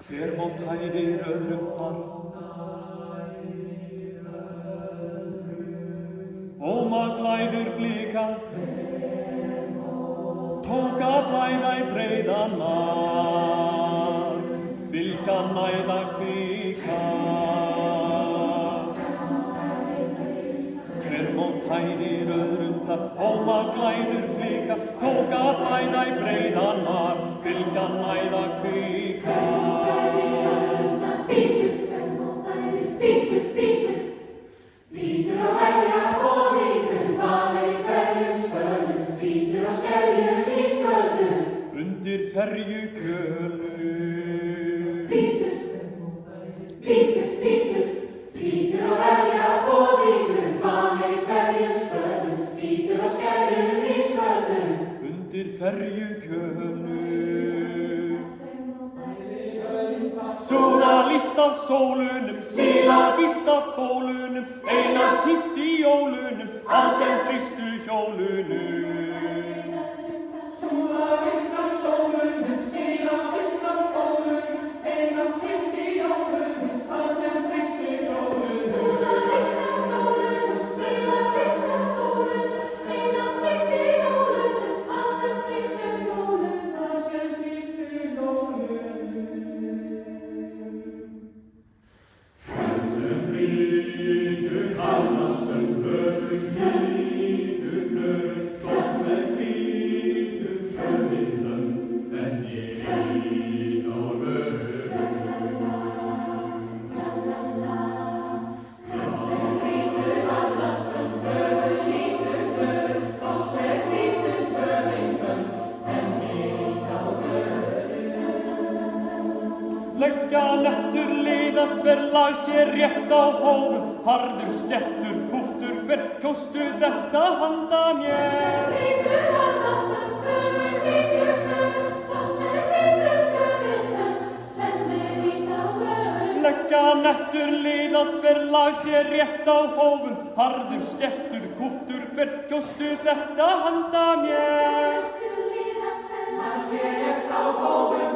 Hver mót hæðir öðrum þar, óma klæður blikan, tók að blæða í breiðan mar, bylgan næða kvika. Hver mót hæðir öðrum þar, óma klæður blikan, tók að blæða í breiðan mar, bylgan næða kvika. Bítur og helja og víkur, vanir í hverjum skölum, tvítur og skeljum í skjöldum. Undir ferju kölu. Bítur, bítur og helja og víkur, vanir í hverjum skölum, tvítur og skeljum í skjöldum. Undir ferju kölu. Súða líst af sólunum, síla víst af bólunum, einar tíst í jólunum, að sem þrýstu hjólunum. Súða víst af sólunum, síla víst af bólunum, einar tíst í jólunum, að sem þrýstu hjólunum. Súða víst af sólunum, síla víst af bólunum, einar tíst í jólunum, að sem þrýstu hjólunum, að sem þrýstu hjólunum. Hvítur hálstum höfum hvítur nörum, þótt með hvítum kjölvinnum, en ég ein á vörum. Hvítur hálstum höfum hvítur nörum, þótt með hvítum kjölvinnum, en ég ein á vörum. Leggja nettur liðasverðlag sér rétt á hófum, harður sléttur kúftur, hver kjóstu þetta handa mér? Hvítur hálstum höfum hvítur nörum, þótt með hvítum kjölvinnum, en ég ein á vörum. Leggja nettur liðasverðlag sér rétt á hófum, harður sléttur kúftur, hver kjóstu þetta handa mér? Lag sér rétt á hófum,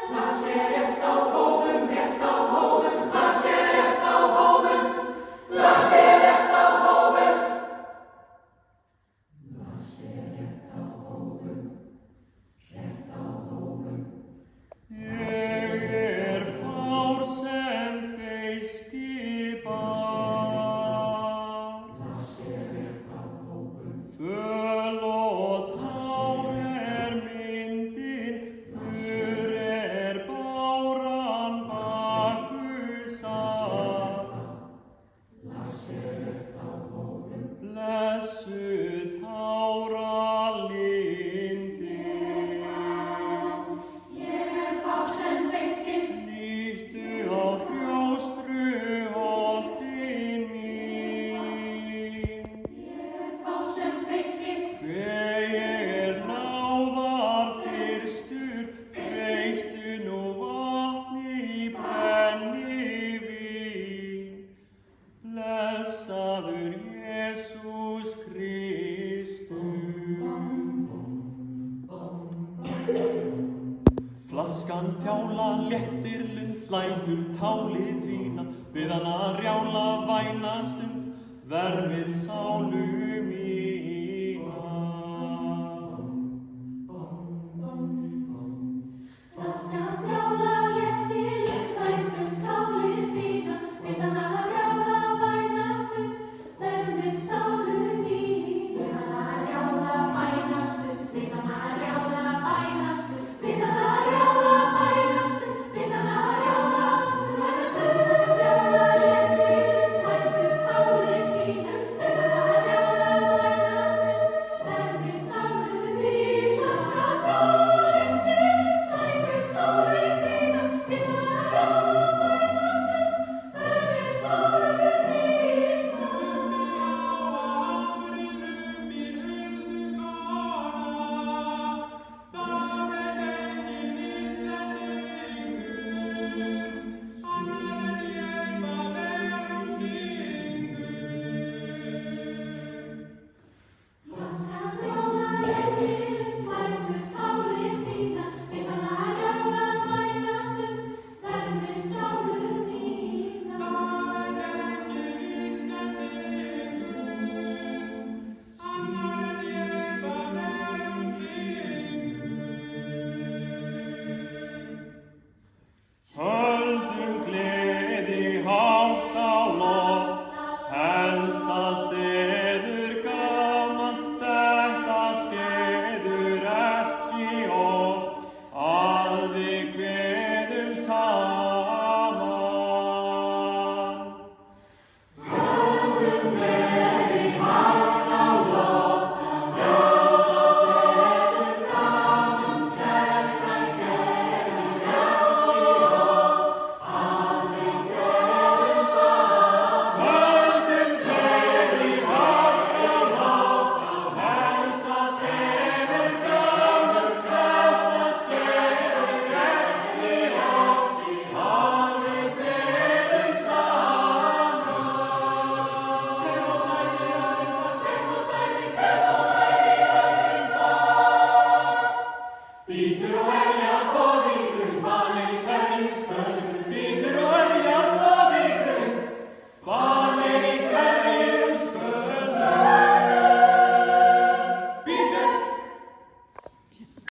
lag sér rétt á hófum, rétt á hófum, lag sér rétt á hófum, lag sér rétt á hófum. Lag sér rétt á hófum, rétt á hófum. Ég fár sem feisti bar, Lag sér rétt á hófum, föl og tár myndin, fur báran bakusar. lag sér rétt á hófum, Blessuð táralindin, ég fá sem feiskin, líttu á hrjóstru holtin mín. ég fá sem feiskin, Hve ég náðar þyrstur, veittu nú vatni í brennivín. Blessaður Jesús Kristur. Flaskan þjála léttir lund, lætur tálið dvína, við hana rjála væna stund, vermir sálu